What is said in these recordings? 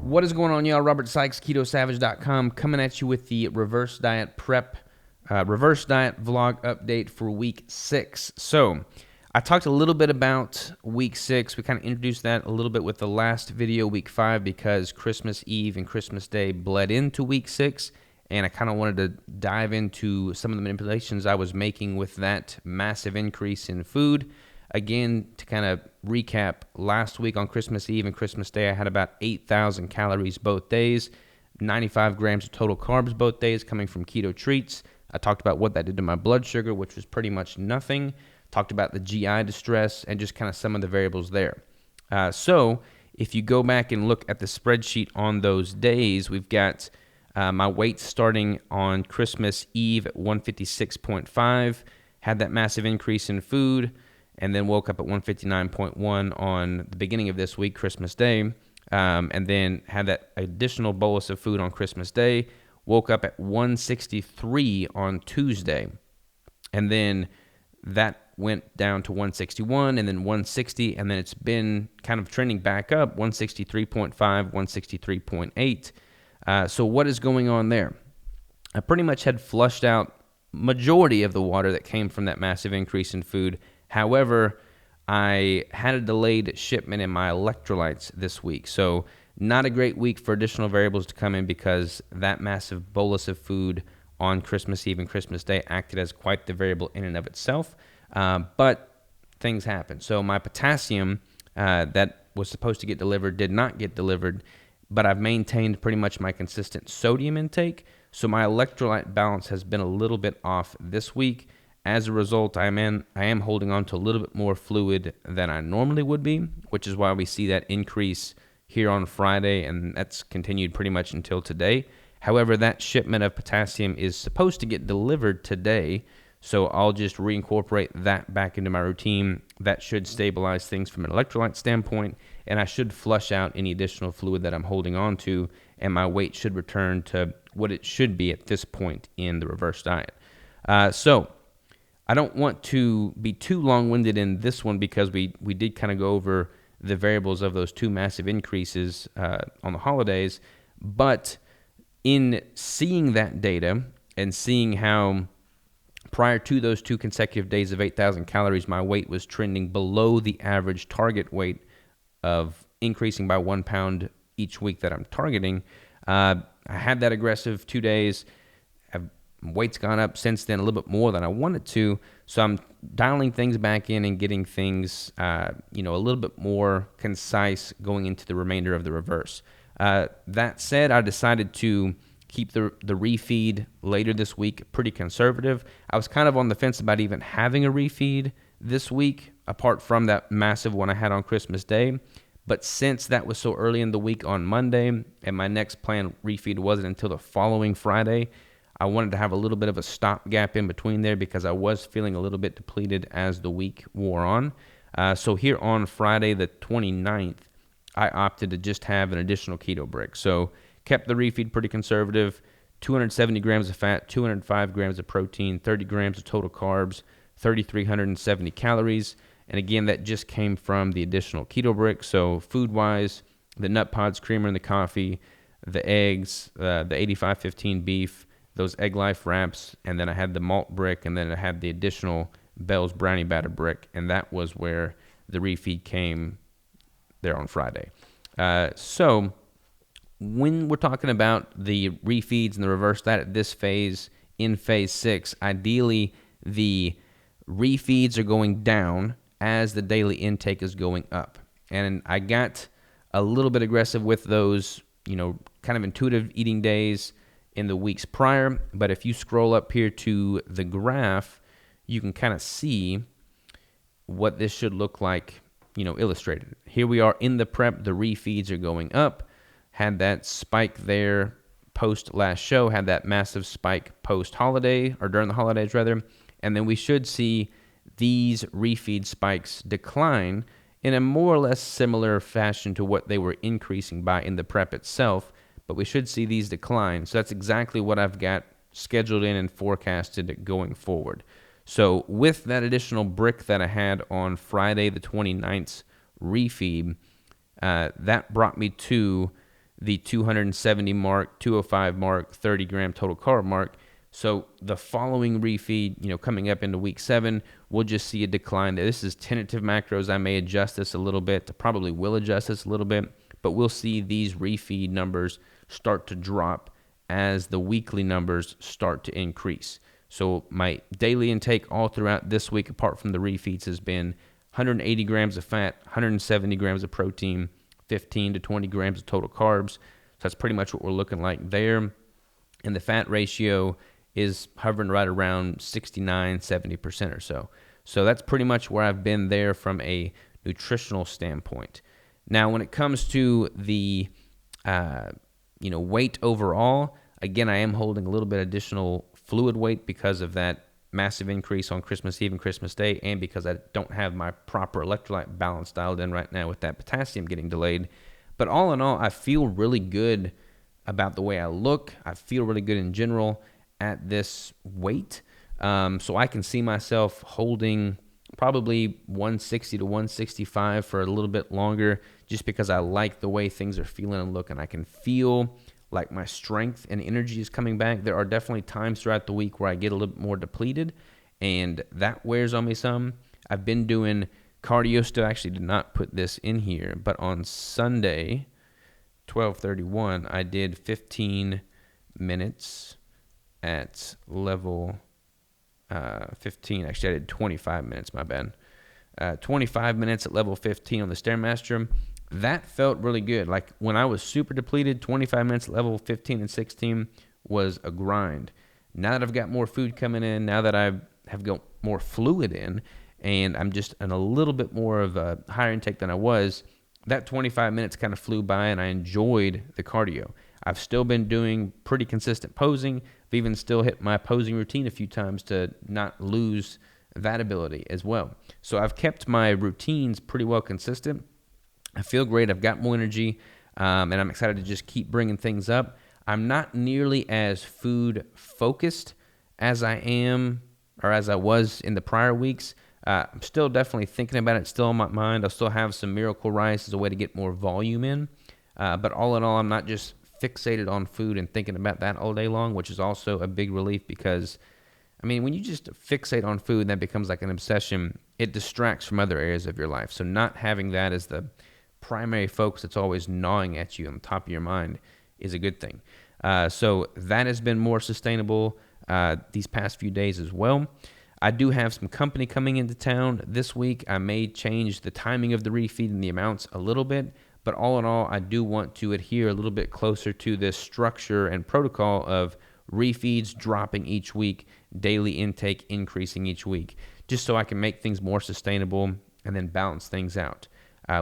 What is going on, y'all? Robert Sykes, KetoSavage.com, coming at you with the reverse diet prep, reverse diet vlog update for week 6. So I talked a little bit about week 6. We kind of introduced that a little bit with the last video, week 5, because Christmas Eve and Christmas Day bled into week 6. And I kind of wanted to dive into some of the manipulations I was making with that massive increase in food. Again, to kind of recap, last week on Christmas Eve and Christmas Day, I had about 8,000 calories both days, 95 grams of total carbs both days coming from keto treats. I talked about what that did to my blood sugar, which was pretty much nothing. Talked about the GI distress and just kind of some of the variables there. So if you go back and look at the spreadsheet on those days, we've got my weight starting on Christmas Eve at 156.5, had that massive increase in food, and then woke up at 159.1 on the beginning of this week, Christmas Day, and then had that additional bolus of food on Christmas Day, woke up at 163 on Tuesday, and then that went down to 161, and then 160, and then it's been kind of trending back up, 163.5, 163.8. So what is going on there? I pretty much had flushed out majority of the water that came from that massive increase in food. However, I had a delayed shipment in my electrolytes this week, so not a great week for additional variables to come in because that massive bolus of food on Christmas Eve and Christmas Day acted as quite the variable in and of itself, but things happen. So my potassium that was supposed to get delivered did not get delivered, but I've maintained pretty much my consistent sodium intake, so my electrolyte balance has been a little bit off this week. As a result, I am holding on to a little bit more fluid than I normally would be, which is why we see that increase here on Friday, and that's continued pretty much until today. However, that shipment of potassium is supposed to get delivered today, so I'll just reincorporate that back into my routine. That should stabilize things from an electrolyte standpoint, and I should flush out any additional fluid that I'm holding on to, and my weight should return to what it should be at this point in the reverse diet. So I don't want to be too long-winded in this one because we did kind of go over the variables of those two massive increases on the holidays, but in seeing that data and seeing how prior to those 2 consecutive days of 8,000 calories, my weight was trending below the average target weight of increasing by 1 pound each week that I'm targeting, I had that aggressive 2 days. Weight's gone up since then a little bit more than I wanted to, so I'm dialing things back in and getting things, a little bit more concise going into the remainder of the reverse. That said, I decided to keep the refeed later this week pretty conservative. I was kind of on the fence about even having a refeed this week, apart from that massive one I had on Christmas Day. But since that was so early in the week on Monday, and my next planned refeed wasn't until the following Friday, I wanted to have a little bit of a stopgap in between there because I was feeling a little bit depleted as the week wore on. So here on Friday the 29th, I opted to just have an additional Keto Brick. So kept the refeed pretty conservative, 270 grams of fat, 205 grams of protein, 30 grams of total carbs, 3,370 calories. And again, that just came from the additional Keto Brick. So food-wise, the nut pods, creamer in the coffee, the eggs, the 8515 beef, those Egg Life wraps, and then I had the malt brick, and then I had the additional Bell's brownie batter brick, and that was where the refeed came there on Friday. So when we're talking about the refeeds and the reverse diet at this phase, in phase 6, ideally the refeeds are going down as the daily intake is going up. And I got a little bit aggressive with those, kind of intuitive eating days in the weeks prior, but if you scroll up here to the graph, you can kind of see what this should look like, illustrated. Here we are in the prep, the refeeds are going up, had that spike there post last show, had that massive spike post holiday, or during the holidays rather, and then we should see these refeed spikes decline in a more or less similar fashion to what they were increasing by in the prep itself, but we should see these decline. So that's exactly what I've got scheduled in and forecasted going forward. So with that additional brick that I had on Friday the 29th's refeed, that brought me to the 270 mark, 205 mark, 30 gram total carb mark. So the following refeed, coming up into week 7, we'll just see a decline there. This is tentative macros. I may adjust this a little bit. Probably will adjust this a little bit, but we'll see these refeed numbers start to drop as the weekly numbers start to increase. So my daily intake all throughout this week, apart from the refeeds, has been 180 grams of fat, 170 grams of protein, 15 to 20 grams of total carbs. So that's pretty much what we're looking like there. And the fat ratio is hovering right around 69, 70% or so. So that's pretty much where I've been there from a nutritional standpoint. Now, when it comes to the weight overall, again, I am holding a little bit additional fluid weight because of that massive increase on Christmas Eve and Christmas Day, and because I don't have my proper electrolyte balance dialed in right now with that potassium getting delayed. But all in all, I feel really good about the way I look. I feel really good in general at this weight. So I can see myself holding probably 160 to 165 for a little bit longer, just because I like the way things are feeling and looking. I can feel like my strength and energy is coming back. There are definitely times throughout the week where I get a little bit more depleted, and that wears on me some. I've been doing cardio still. Actually did not put this in here, but on Sunday, 12:31, I did 15 minutes at level 15. Actually, I did 25 minutes, my bad. 25 minutes at level 15 on the stairmaster. That felt really good. Like when I was super depleted, 25 minutes at level 15 and 16 was a grind. Now that I've got more food coming in, now that I have got more fluid in, and I'm just in a little bit more of a higher intake than I was, that 25 minutes kind of flew by, and I enjoyed the cardio. I've still been doing pretty consistent posing. I've even still hit my posing routine a few times to not lose that ability as well. So I've kept my routines pretty well consistent. I feel great. I've got more energy, and I'm excited to just keep bringing things up. I'm not nearly as food focused as I am, or as I was in the prior weeks. I'm still definitely thinking about it, still on my mind. I'll still have some Miracle Rice as a way to get more volume in. But all in all, I'm not just fixated on food and thinking about that all day long, which is also a big relief, because, when you just fixate on food and that becomes like an obsession, it distracts from other areas of your life. So not having that as the primary focus that's always gnawing at you on the top of your mind is a good thing. So that has been more sustainable these past few days as well. I do have some company coming into town this week. I may change the timing of the refeed and the amounts a little bit, but all in all, I do want to adhere a little bit closer to this structure and protocol of refeeds dropping each week, daily intake increasing each week, just so I can make things more sustainable and then balance things out.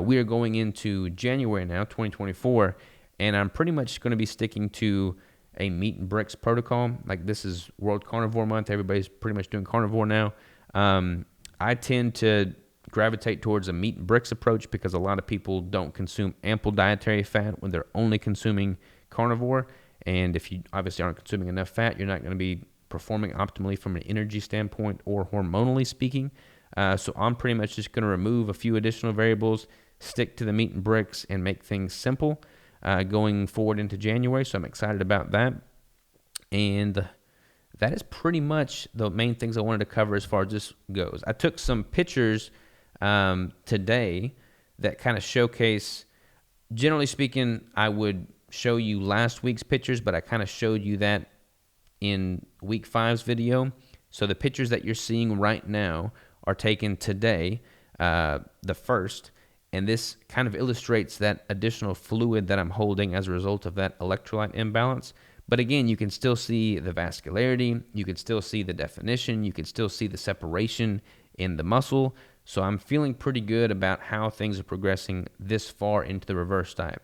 We are going into January now, 2024, and I'm pretty much going to be sticking to a meat and bricks protocol. Like, this is World Carnivore Month. Everybody's pretty much doing carnivore now. I tend to gravitate towards a meat and bricks approach because a lot of people don't consume ample dietary fat when they're only consuming carnivore. And if you obviously aren't consuming enough fat, you're not going to be performing optimally from an energy standpoint or hormonally speaking. So I'm pretty much just going to remove a few additional variables, stick to the meat and bricks, and make things simple going forward into January. So I'm excited about that. And that is pretty much the main things I wanted to cover as far as this goes. I took some pictures today that kind of showcase, generally speaking, I would show you last week's pictures, but I kind of showed you that in week 5's video. So the pictures that you're seeing right now are taken today, the 1st, and this kind of illustrates that additional fluid that I'm holding as a result of that electrolyte imbalance. But again, you can still see the vascularity, you can still see the definition, you can still see the separation in the muscle. So I'm feeling pretty good about how things are progressing this far into the reverse diet.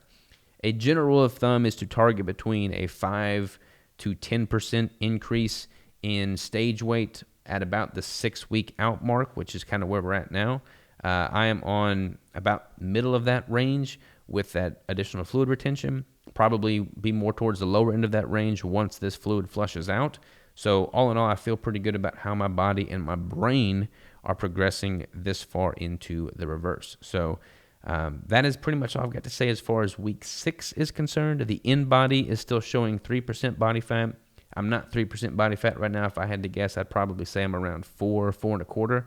A general rule of thumb is to target between a 5 to 10% increase in stage weight at about the 6-week out mark, which is kind of where we're at now. I am on about middle of that range with that additional fluid retention. probably be more towards the lower end of that range once this fluid flushes out. So all in all, I feel pretty good about how my body and my brain are progressing this far into the reverse. So that is pretty much all I've got to say as far as week 6 is concerned. The Inbody is still showing 3% body fat. I'm not 3% body fat right now. If I had to guess, I'd probably say I'm around 4.25.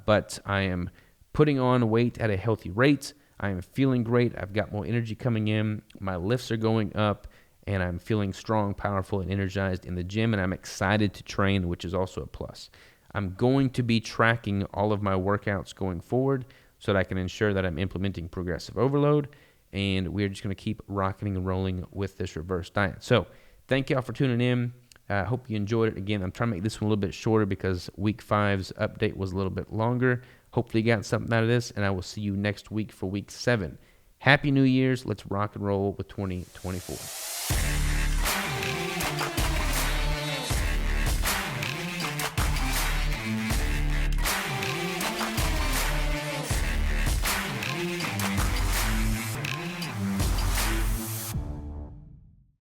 But I am putting on weight at a healthy rate. I am feeling great. I've got more energy coming in. My lifts are going up, and I'm feeling strong, powerful, and energized in the gym, and I'm excited to train, which is also a plus. I'm going to be tracking all of my workouts going forward so that I can ensure that I'm implementing progressive overload, and we're just going to keep rocking and rolling with this reverse diet. So thank y'all for tuning in. I hope you enjoyed it. Again, I'm trying to make this one a little bit shorter because week 5's update was a little bit longer. Hopefully you got something out of this, and I will see you next week for week 7. Happy New Year's. Let's rock and roll with 2024.